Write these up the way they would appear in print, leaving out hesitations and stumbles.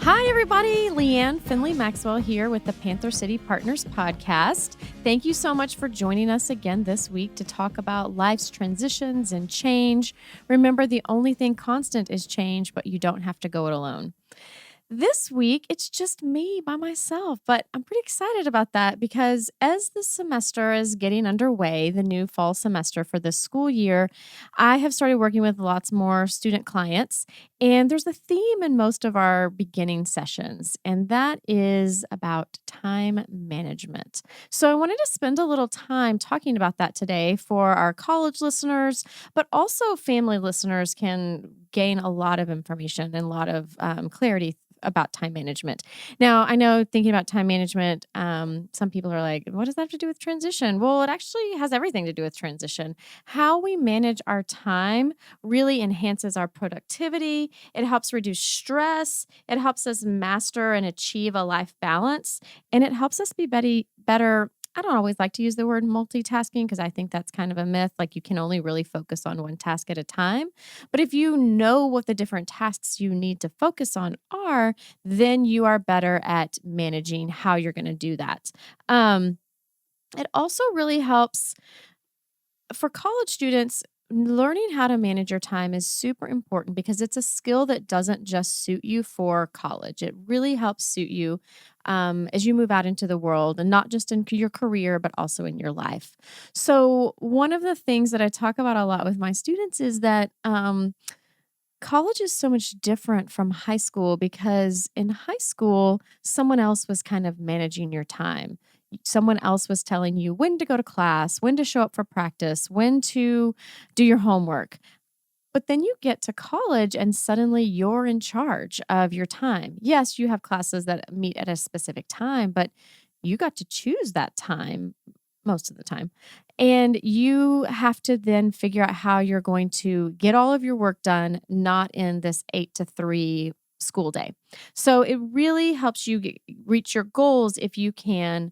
Hi, everybody. Leann Findley Maxwell here with the Panther City Partners podcast. Thank you so much for joining us again this week to talk about life's transitions and change. Remember, the only thing constant is change, but you don't have to go it alone. This week, it's just me by myself, but I'm pretty excited about that because as the semester is getting underway, the new fall semester for this school year, I have started working with lots more student clients. And there's a theme in most of our beginning sessions, and that is about time management. So I wanted to spend a little time talking about that today for our college listeners, but also family listeners can gain a lot of information and a lot of clarity about time management. Now, I know thinking about time management, some people are like, what does that have to do with transition? Well, it actually has everything to do with transition. How we manage our time really enhances our productivity. It helps reduce stress. It helps us master and achieve a life balance. And it helps us be better. I don't always like to use the word multitasking because I think that's kind of a myth. Like you can only really focus on one task at a time. But if you know what the different tasks you need to focus on are, then you are better at managing how you're going to do that. Um, it also really helps for college students. Learning how to manage your time is super important because it's a skill that doesn't just suit you for college. It really helps suit you as you move out into the world and not just in your career, but also in your life. So, one of the things that I talk about a lot with my students is that college is so much different from high school because in high school, someone else was kind of managing your time. Someone else was telling you when to go to class, when to show up for practice, when to do your homework. But then you get to college and suddenly you're in charge of your time. Yes, you have classes that meet at a specific time, but you got to choose that time most of the time. And you have to then figure out how you're going to get all of your work done, not in this 8 to 3 school day. So it really helps you reach your goals if you can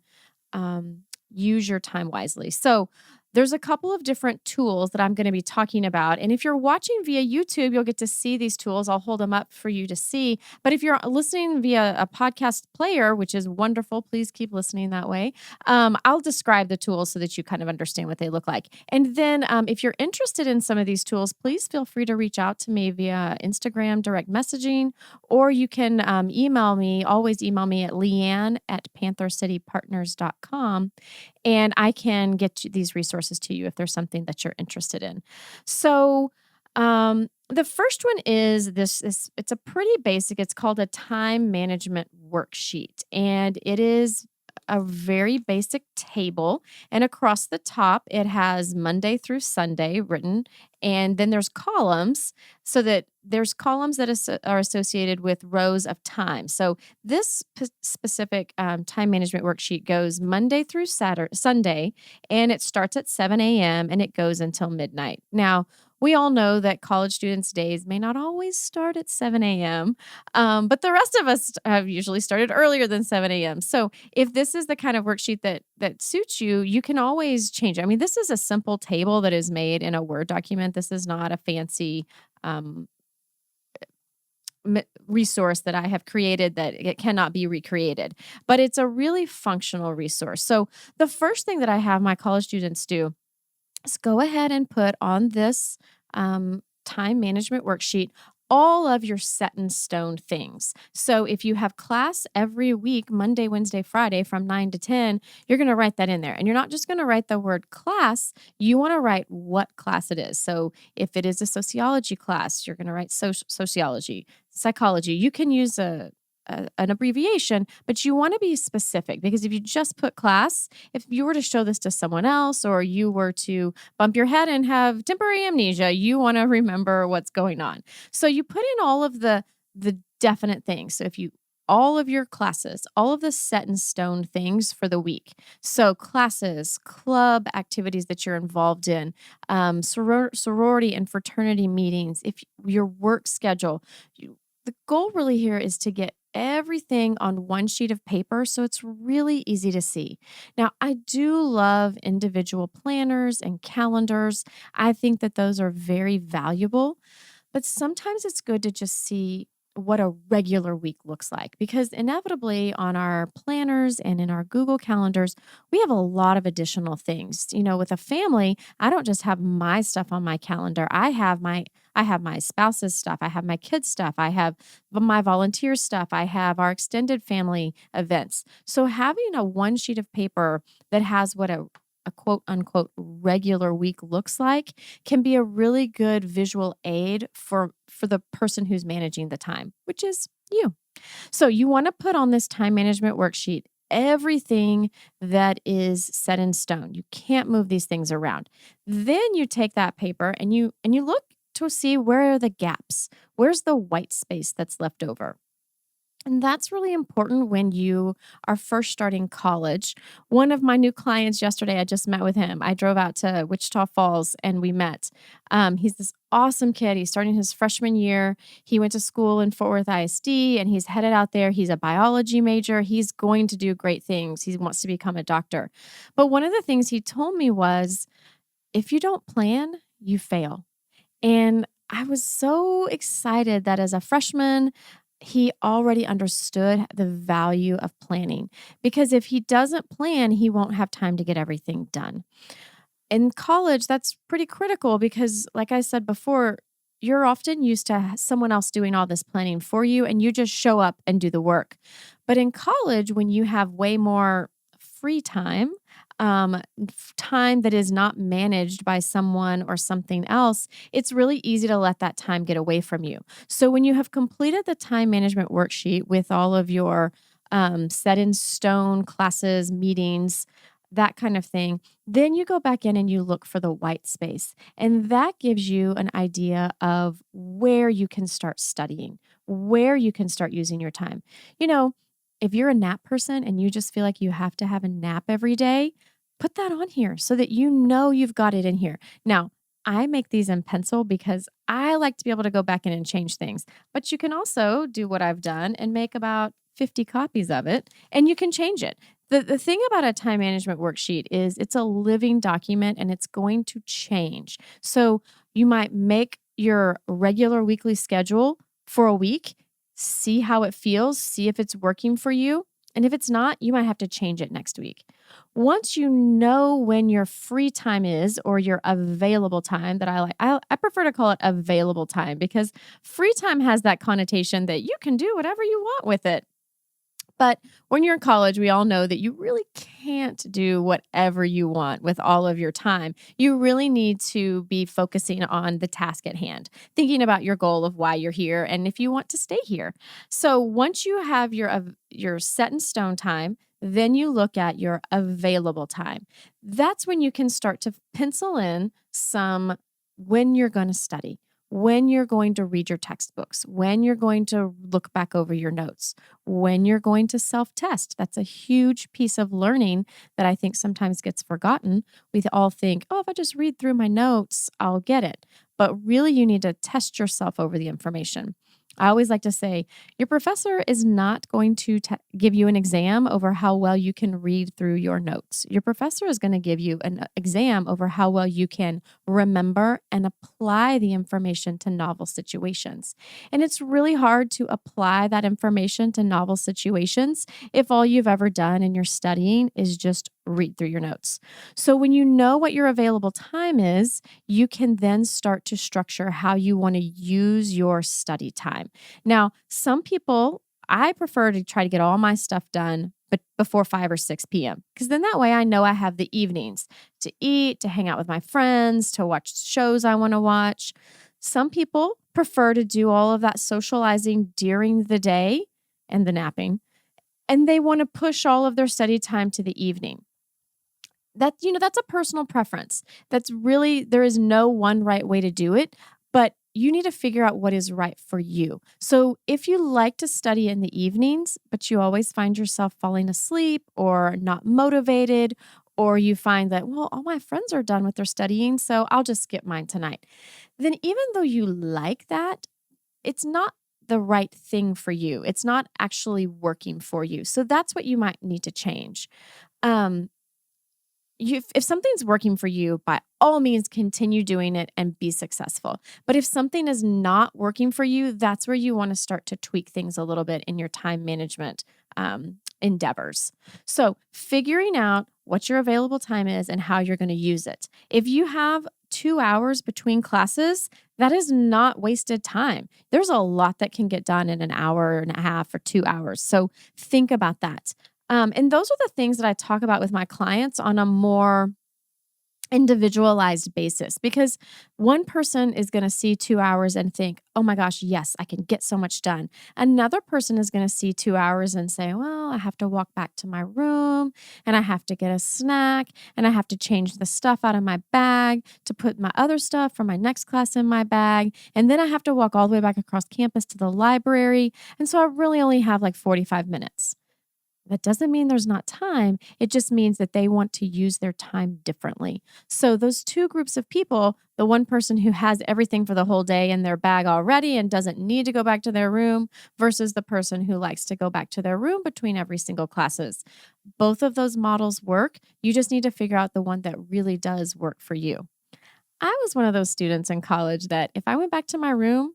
use your time wisely. So, there's a couple of different tools that I'm going to be talking about. And if you're watching via YouTube, you'll get to see these tools. I'll hold them up for you to see. But if you're listening via a podcast player, which is wonderful, please keep listening that way. I'll describe the tools so that you kind of understand what they look like. And then if you're interested in some of these tools, please feel free to reach out to me via Instagram direct messaging, or you can email me. Always email me at leann@panthercitypartners.com and I can get these resources to you if there's something that you're interested in. So, the first one is this it's a pretty basic. It's called a time management worksheet, and it is a very basic table. And across the top, it has Monday through Sunday written, and then there's columns so that there's columns that are associated with rows of time. So this specific time management worksheet goes Monday through Sunday, and it starts at 7 a.m. and it goes until midnight. Now, we all know that college students' days may not always start at 7 a.m., but the rest of us have usually started earlier than 7 a.m. So if this is the kind of worksheet that suits you, you can always change it. I mean, this is a simple table that is made in a Word document. This is not a fancy um, resource that I have created that it cannot be recreated, but it's a really functional resource. So the first thing that I have my college students do is go ahead and put on this time management worksheet all of your set in stone things. So if you have class every week, Monday, Wednesday, Friday from 9 to 10, you're going to write that in there. And you're not just going to write the word class, you want to write what class it is. So if it is a sociology class, you're going to write sociology, psychology. You can use an abbreviation, but you want to be specific because if you just put class, if you were to show this to someone else or you were to bump your head and have temporary amnesia, you want to remember what's going on. So you put in all of the definite things. So if you all of your classes, all of the set in stone things for the week. So classes, club activities that you're involved in, sorority and fraternity meetings, if your work schedule. The goal really here is to get everything on one sheet of paper so it's really easy to see. Now, I do love individual planners and calendars. I think that those are very valuable, but sometimes it's good to just see what a regular week looks like because inevitably on our planners and in our Google calendars, we have a lot of additional things. With a family, I don't just have my stuff on my calendar. I have my spouse's stuff, I have my kids' stuff, I have my volunteer stuff, I have our extended family events. So having a one sheet of paper that has what a quote unquote regular week looks like can be a really good visual aid for the person who's managing the time, which is you. So you want to put on this time management worksheet everything that is set in stone. You can't move these things around. Then you take that paper and you look to see where are the gaps. Where's the white space that's left over? And that's really important when you are first starting college. One of my new clients yesterday, I just met with him. I drove out to Wichita Falls and we met. He's this awesome kid. He's starting his freshman year. He went to school in Fort Worth ISD and he's headed out there. He's a biology major. He's going to do great things. He wants to become a doctor. But one of the things he told me was if you don't plan, you fail. And I was so excited that as a freshman, he already understood the value of planning because if he doesn't plan, he won't have time to get everything done. In college, that's pretty critical because, like I said before, you're often used to someone else doing all this planning for you and you just show up and do the work. But in college, when you have way more free time, time that is not managed by someone or something else, it's really easy to let that time get away from you. So when you have completed the time management worksheet with all of your set in stone classes, meetings, that kind of thing, then you go back in and you look for the white space. And that gives you an idea of where you can start studying, where you can start using your time. You know, if you're a nap person and you just feel like you have to have a nap every day, put that on here so that you know you've got it in here. Now, I make these in pencil because I like to be able to go back in and change things. But you can also do what I've done and make about 50 copies of it and you can change it. The thing about a time management worksheet is it's a living document and it's going to change. So you might make your regular weekly schedule for a week, see how it feels, see if it's working for you. And if it's not, you might have to change it next week. Once you know when your free time is or your available time that I prefer to call it available time because free time has that connotation that you can do whatever you want with it. But when you're in college, we all know that you really can't do whatever you want with all of your time. You really need to be focusing on the task at hand, thinking about your goal of why you're here and if you want to stay here. So once you have your set in stone time, then you look at your available time. That's when you can start to pencil in some when you're going to study, when you're going to read your textbooks, when you're going to look back over your notes, when you're going to self test. That's a huge piece of learning that I think sometimes gets forgotten. We all think, oh, if I just read through my notes, I'll get it. But really, you need to test yourself over the information. I always like to say, your professor is not going to give you an exam over how well you can read through your notes. Your professor is going to give you an exam over how well you can remember and apply the information to novel situations. And it's really hard to apply that information to novel situations if all you've ever done in your studying is just read through your notes. So when you know what your available time is, you can then start to structure how you want to use your study time. Now, some people, I prefer to try to get all my stuff done but before 5 or 6 p.m. because then that way I know I have the evenings to eat, to hang out with my friends, to watch shows I want to watch. Some people prefer to do all of that socializing during the day and the napping, and they want to push all of their study time to the evening. That's a personal preference. That's really, there is no one right way to do it, but you need to figure out what is right for you. So if you like to study in the evenings, but you always find yourself falling asleep or not motivated, or you find that, well, all my friends are done with their studying, so I'll just skip mine tonight. Then even though you like that, it's not the right thing for you. It's not actually working for you. So that's what you might need to change. Um, if something's working for you, by all means, continue doing it and be successful. But if something is not working for you, that's where you want to start to tweak things a little bit in your time management endeavors. So, figuring out what your available time is and how you're going to use it. If you have 2 hours between classes, that is not wasted time. There's a lot that can get done in an hour and a half or 2 hours. So, think about that. And those are the things that I talk about with my clients on a more individualized basis, because one person is going to see 2 hours and think, oh my gosh, yes, I can get so much done. Another person is going to see 2 hours and say, well, I have to walk back to my room and I have to get a snack and I have to change the stuff out of my bag to put my other stuff for my next class in my bag. And then I have to walk all the way back across campus to the library. And so I really only have like 45 minutes. That doesn't mean there's not time. It just means that they want to use their time differently. So those two groups of people, the one person who has everything for the whole day in their bag already and doesn't need to go back to their room versus the person who likes to go back to their room between every single classes. Both of those models work. You just need to figure out the one that really does work for you. I was one of those students in college that if I went back to my room,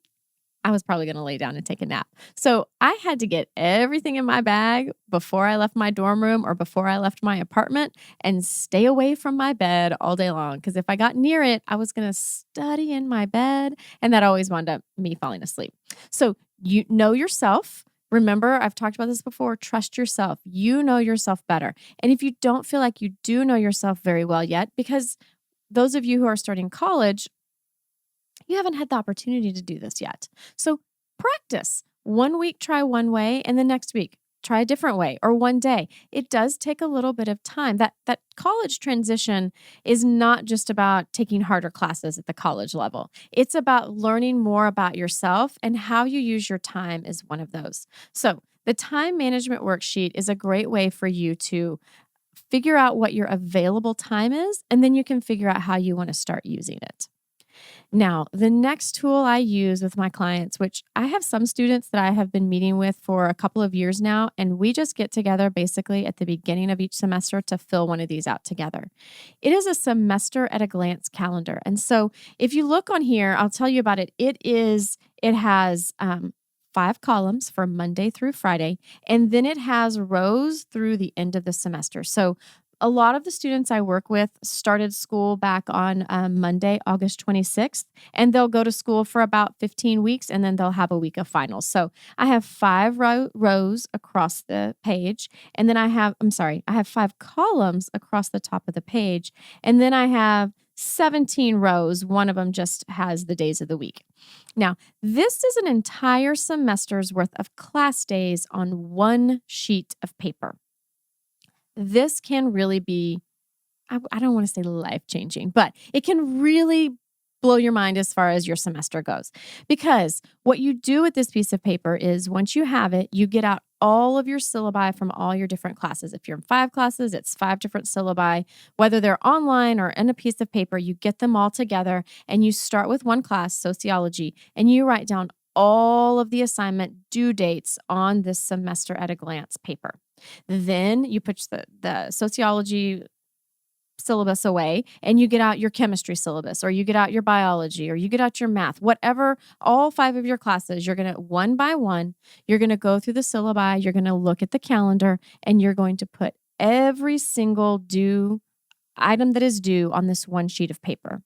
I was probably going to lay down and take a nap. So I had to get everything in my bag before I left my dorm room or before I left my apartment and stay away from my bed all day long. Because if I got near it, I was going to study in my bed. And that always wound up me falling asleep. So you know yourself. Remember, I've talked about this before. Trust yourself. You know yourself better. And if you don't feel like you do know yourself very well yet, because those of you who are starting college, you haven't had the opportunity to do this yet. So practice. 1 week, try one way, and the next week, try a different way, or one day. It does take a little bit of time. That college transition is not just about taking harder classes at the college level. It's about learning more about yourself, and how you use your time is one of those. So the time management worksheet is a great way for you to figure out what your available time is, and then you can figure out how you want to start using it. Now, the next tool I use with my clients, which I have some students that I have been meeting with for a couple of years now, and we just get together basically at the beginning of each semester to fill one of these out together. It is a semester at a glance calendar. And so if you look on here, I'll tell you about it. It has 5 columns for Monday through Friday, and then it has rows through the end of the semester. So a lot of the students I work with started school back on Monday, August 26th, and they'll go to school for about 15 weeks, and then they'll have a week of finals. So I have 5 rows across the page, and then I have 5 columns across the top of the page, and then I have 17 rows. One of them just has the days of the week. Now, this is an entire semester's worth of class days on one sheet of paper. This can really be, I don't want to say life-changing, but it can really blow your mind as far as your semester goes. Because what you do with this piece of paper is once you have it, you get out all of your syllabi from all your different classes. If you're in 5 classes, it's 5 different syllabi. Whether they're online or in a piece of paper, you get them all together and you start with one class, sociology, and you write down all of the assignment due dates on this semester at a glance paper. Then you put the sociology syllabus away and you get out your chemistry syllabus, or you get out your biology, or you get out your math, whatever, all 5 of your classes, you're going to one by one, you're going to go through the syllabi, you're going to look at the calendar, and you're going to put every single due item that is due on this one sheet of paper.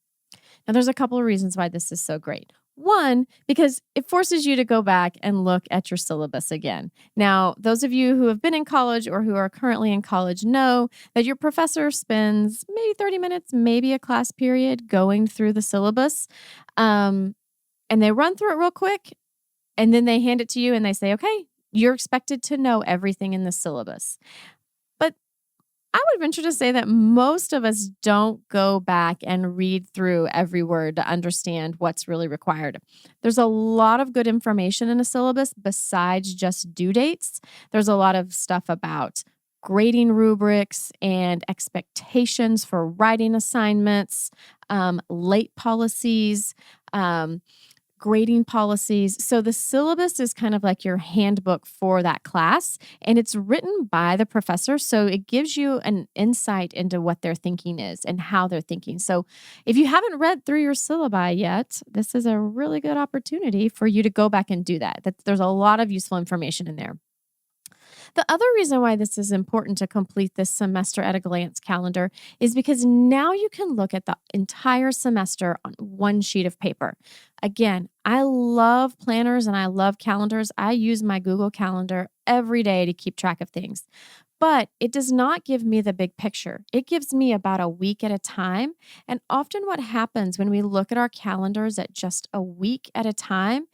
Now, there's a couple of reasons why this is so great. One, because it forces you to go back and look at your syllabus again. Now, those of you who have been in college or who are currently in college know that your professor spends maybe 30 minutes, maybe a class period going through the syllabus. And they run through it real quick, and then they hand it to you and they say, okay, you're expected to know everything in the syllabus. But I would venture to say that most of us don't go back and read through every word to understand what's really required. There's a lot of good information in a syllabus besides just due dates. There's a lot of stuff about grading rubrics and expectations for writing assignments, late policies, grading policies. So the syllabus is kind of like your handbook for that class, and it's written by the professor. So it gives you an insight into what their thinking is and how they're thinking. So if you haven't read through your syllabi yet, this is a really good opportunity for you to go back and do that. There's a lot of useful information in there. The other reason why this is important to complete this semester at a glance calendar is because now you can look at the entire semester on one sheet of paper. Again, I love planners and I love calendars. I use my Google Calendar every day to keep track of things. But it does not give me the big picture. It gives me about a week at a time. And often, what happens when we look at our calendars at just a week at a time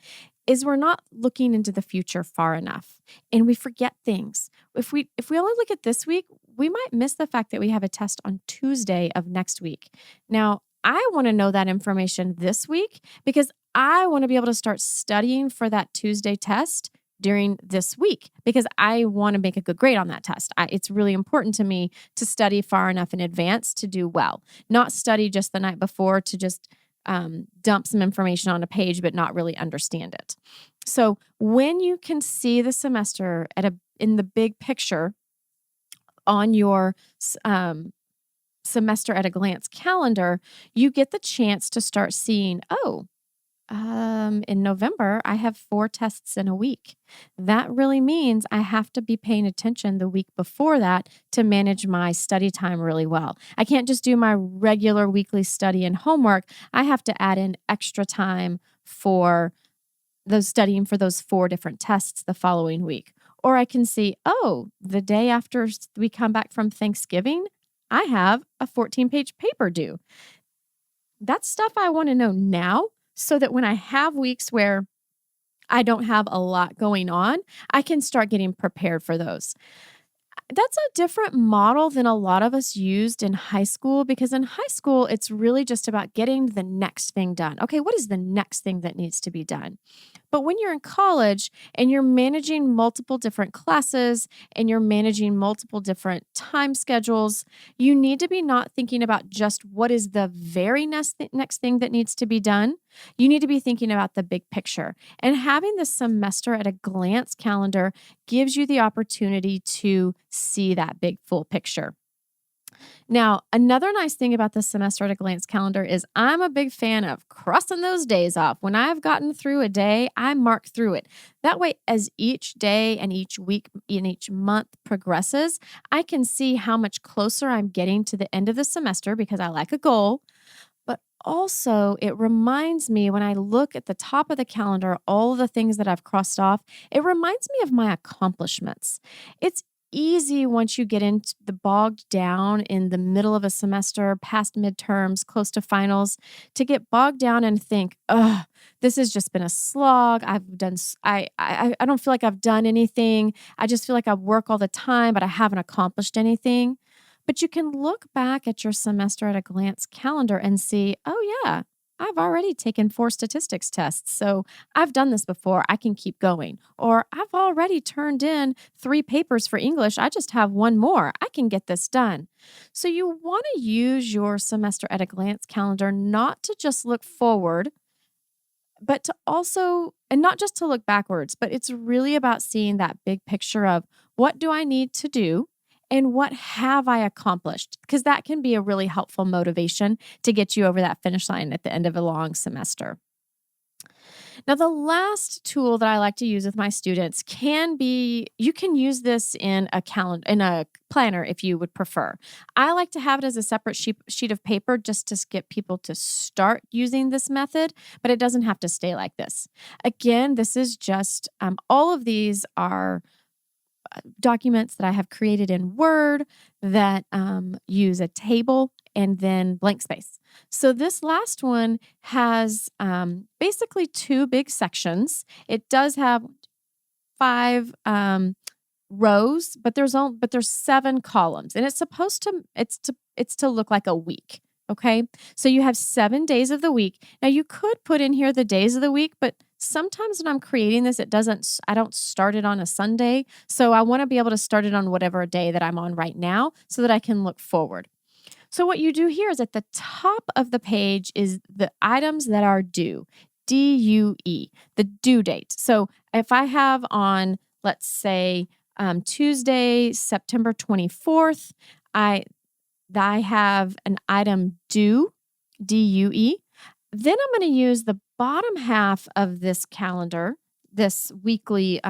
is we're not looking into the future far enough and we forget things. If we only look at this week, we might miss the fact that we have a test on Tuesday of next week. Now, I want to know that information this week because I want to be able to start studying for that Tuesday test during this week because I want to make a good grade on that test. It's really important to me to study far enough in advance to do well, not study just the night before to just dump some information on a page but not really understand it. So when you can see the semester in the big picture on your semester at a glance calendar, you get the chance to start seeing, in November, I have 4 tests in a week. That really means I have to be paying attention the week before that to manage my study time really well. I can't just do my regular weekly study and homework. I have to add in extra time for those studying for those 4 different tests the following week. Or I can see, the day after we come back from Thanksgiving, I have a 14-page paper due. That's stuff I want to know now so that when I have weeks where I don't have a lot going on, I can start getting prepared for those. That's a different model than a lot of us used in high school because in high school, it's really just about getting the next thing done. Okay, what is the next thing that needs to be done? But when you're in college and you're managing multiple different classes and you're managing multiple different time schedules, you need to be not thinking about just what is the very next thing that needs to be done. You need to be thinking about the big picture. And having the semester at a glance calendar gives you the opportunity to see that big full picture. Now, another nice thing about the semester at a glance calendar is I'm a big fan of crossing those days off. When I've gotten through a day, I mark through it. That way, as each day and each week and each month progresses, I can see how much closer I'm getting to the end of the semester because I like a goal. But also, it reminds me when I look at the top of the calendar, all of the things that I've crossed off, it reminds me of my accomplishments. It's easy once you get into the bogged down in the middle of a semester, past midterms, close to finals, to get bogged down and think, this has just been a slog. I don't feel like I've done anything. I just feel like I work all the time, but I haven't accomplished anything. But you can look back at your semester at a glance calendar and see, yeah, I've already taken 4 statistics tests. So I've done this before. I can keep going. Or I've already turned in 3 papers for English. I just have 1 more. I can get this done. So you want to use your semester at a glance calendar not to just look forward, but to also, and not just to look backwards, but it's really about seeing that big picture of what do I need to do? And what have I accomplished? Because that can be a really helpful motivation to get you over that finish line at the end of a long semester. Now, the last tool that I like to use with my students can be, you can use this in a calendar, in a planner if you would prefer. I like to have it as a separate sheet of paper just to get people to start using this method, but it doesn't have to stay like this. Again, this is just, all of these are documents that I have created in Word that use a table and then blank space. So this last one has basically 2 big sections. It does have 5 rows, but there's 7 columns, and it's to look like a week. Okay, so you have 7 days of the week. Now you could put in here the days of the week, but sometimes when I'm creating this, I don't start it on a Sunday. So I want to be able to start it on whatever day that I'm on right now so that I can look forward. So what you do here is at the top of the page is the items that are due. DUE, the due date. So if I have on, let's say, Tuesday, September 24th, I I have an item due, DUE. Then I'm going to use the bottom half of this calendar, this weekly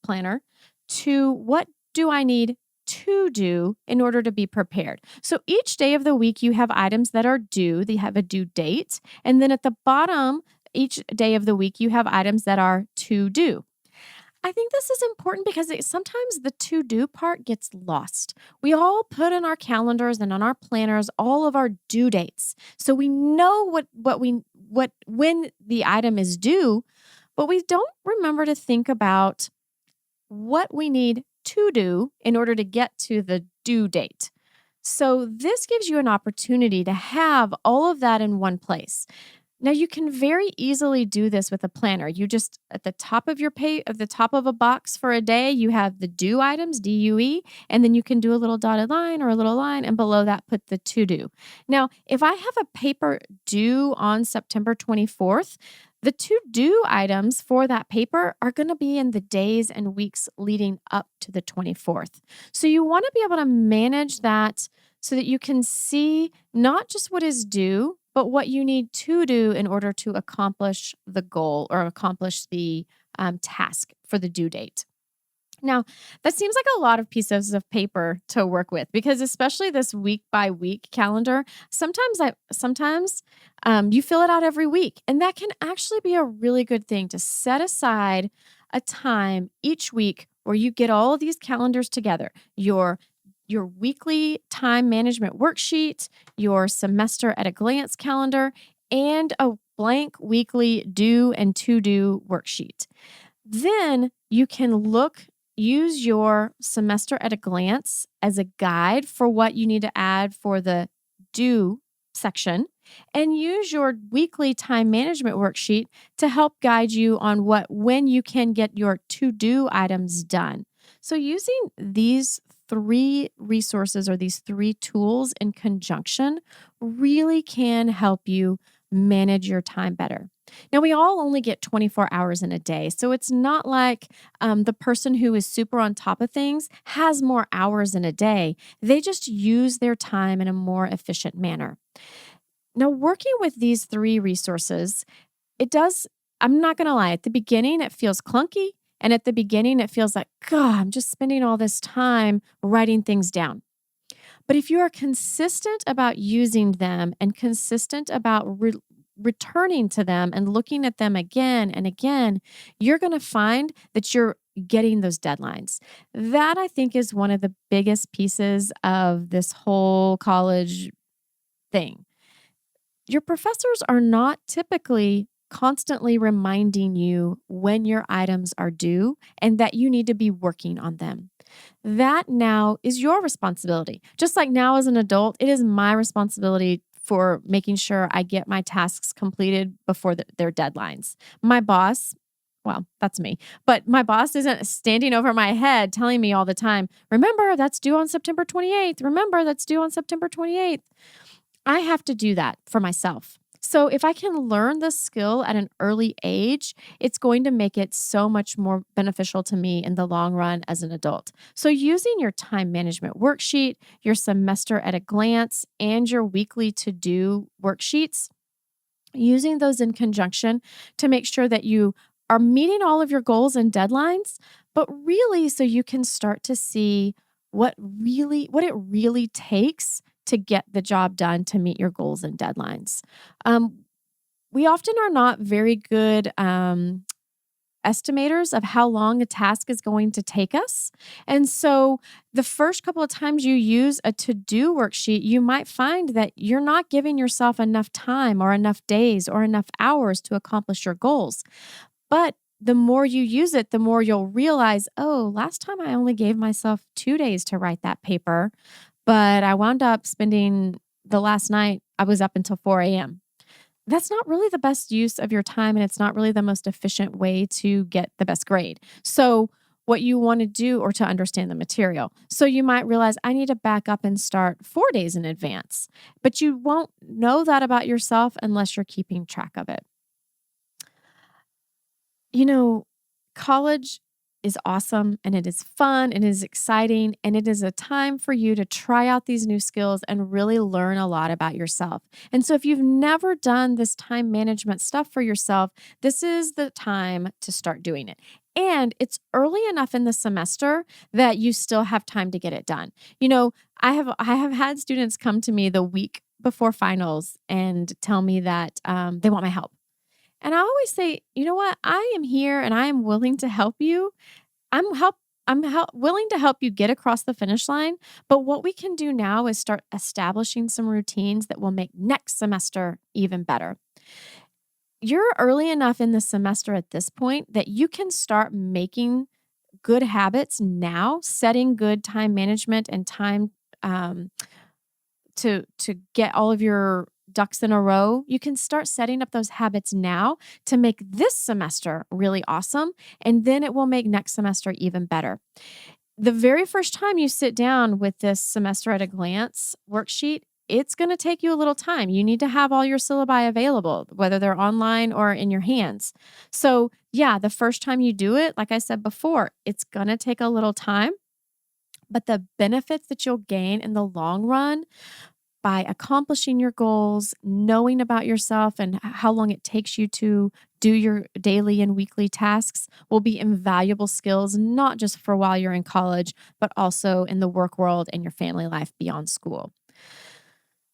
planner, to what do I need to do in order to be prepared. So each day of the week, you have items that are due, they have a due date. And then at the bottom, each day of the week, you have items that are to do. I think this is important because sometimes the to do part gets lost. We all put in our calendars and on our planners all of our due dates. So we know when the item is due, but we don't remember to think about what we need to do in order to get to the due date. So this gives you an opportunity to have all of that in one place. Now you can very easily do this with a planner. You just at the top of your at the top of a box for a day, you have the due items, DUE, and then you can do a little dotted line or a little line, and below that put the to do. Now, if I have a paper due on September 24th, the to do items for that paper are going to be in the days and weeks leading up to the 24th. So you want to be able to manage that so that you can see not just what is due, but what you need to do in order to accomplish the goal or accomplish the task for the due date. Now, that seems like a lot of pieces of paper to work with because especially this week by week calendar, sometimes you fill it out every week, and that can actually be a really good thing to set aside a time each week where you get all of these calendars together. Your weekly time management worksheet, your semester at a glance calendar, and a blank weekly due and to do worksheet. Then you can use your semester at a glance as a guide for what you need to add for the due section, and use your weekly time management worksheet to help guide you on when you can get your to-do items done. So using these three resources or these three tools in conjunction really can help you manage your time better. Now, we all only get 24 hours in a day, so it's not like the person who is super on top of things has more hours in a day. They just use their time in a more efficient manner. Now, working with these three resources, I'm not going to lie, at the beginning, it feels clunky. And at the beginning, it feels like, God, I'm just spending all this time writing things down. But if you are consistent about using them and consistent about returning to them and looking at them again and again, you're going to find that you're getting those deadlines. That, I think, is one of the biggest pieces of this whole college thing. Your professors are not typically constantly reminding you when your items are due and that you need to be working on them. That now is your responsibility. Just like now as an adult, it is my responsibility for making sure I get my tasks completed before their deadlines. My boss, well, that's me, but my boss isn't standing over my head telling me all the time, remember, that's due on September 28th. Remember, that's due on September 28th. I have to do that for myself. So if I can learn this skill at an early age, it's going to make it so much more beneficial to me in the long run as an adult. So using your time management worksheet, your semester at a glance, and your weekly to-do worksheets, using those in conjunction to make sure that you are meeting all of your goals and deadlines, but really so you can start to see what it really takes to get the job done to meet your goals and deadlines. We often are not very good estimators of how long a task is going to take us. And so the first couple of times you use a to-do worksheet, you might find that you're not giving yourself enough time or enough days or enough hours to accomplish your goals. But the more you use it, the more you'll realize, oh, last time I only gave myself 2 days to write that paper, but I wound up spending the last night, I was up until 4 a.m. That's not really the best use of your time, and it's not really the most efficient way to get the best grade. So what you want to do or to understand the material. So you might realize I need to back up and start 4 days in advance, but you won't know that about yourself unless you're keeping track of it. You know, college is awesome and it is fun and it is exciting and it is a time for you to try out these new skills and really learn a lot about yourself. And so if you've never done this time management stuff for yourself, this is the time to start doing it. And it's early enough in the semester that you still have time to get it done. I have had students come to me the week before finals and tell me that they want my help. And I always say, you know what? I am here and I am willing to help you. I'm help willing to help you get across the finish line, but what we can do now is start establishing some routines that will make next semester even better. You're early enough in the semester at this point that you can start making good habits now, setting good time management and time um, to get all of your ducks in a row. You can start setting up those habits now to make this semester really awesome, and then it will make next semester even better. The very first time you sit down with this semester at a glance worksheet, it's going to take you a little time. You need to have all your syllabi available, whether they're online or in your hands. So, yeah, the first time you do it, like I said before, it's going to take a little time, but the benefits that you'll gain in the long run by accomplishing your goals, knowing about yourself and how long it takes you to do your daily and weekly tasks will be invaluable skills, not just for while you're in college, but also in the work world and your family life beyond school.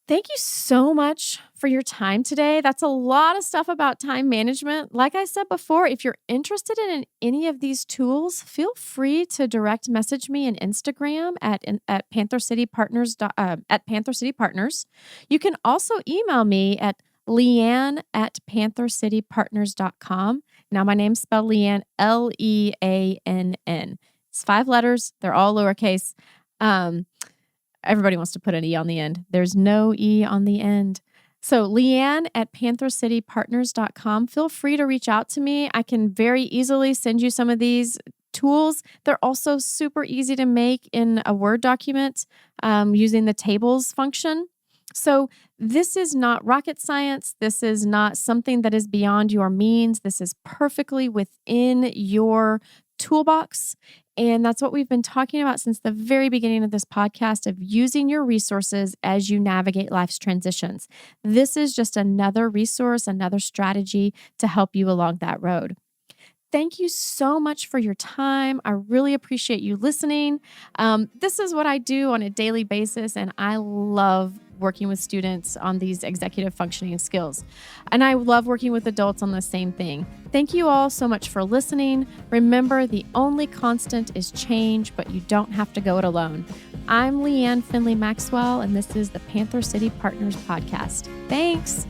Thank you so much for your time today. That's a lot of stuff about time management. Like I said before, if you're interested in any of these tools, feel free to direct message me on Instagram at Panther City Partners at Panther City Partners. You can also email me at Leann at panthercitypartners.com. Now my name's spelled Leann, Leann. It's 5 letters. They're all lowercase. Everybody wants to put an E on the end. There's no E on the end. So Leann at panthercitypartners.com. Feel free to reach out to me. I can very easily send you some of these tools. They're also super easy to make in a Word document using the tables function. So this is not rocket science. This is not something that is beyond your means. This is perfectly within your toolbox. And that's what we've been talking about since the very beginning of this podcast of using your resources as you navigate life's transitions. This is just another resource, another strategy to help you along that road. Thank you so much for your time. I really appreciate you listening. This is what I do on a daily basis, and I love working with students on these executive functioning skills. And I love working with adults on the same thing. Thank you all so much for listening. Remember, the only constant is change, but you don't have to go it alone. I'm Leann Findley Maxwell, and this is the Panther City Partners Podcast. Thanks.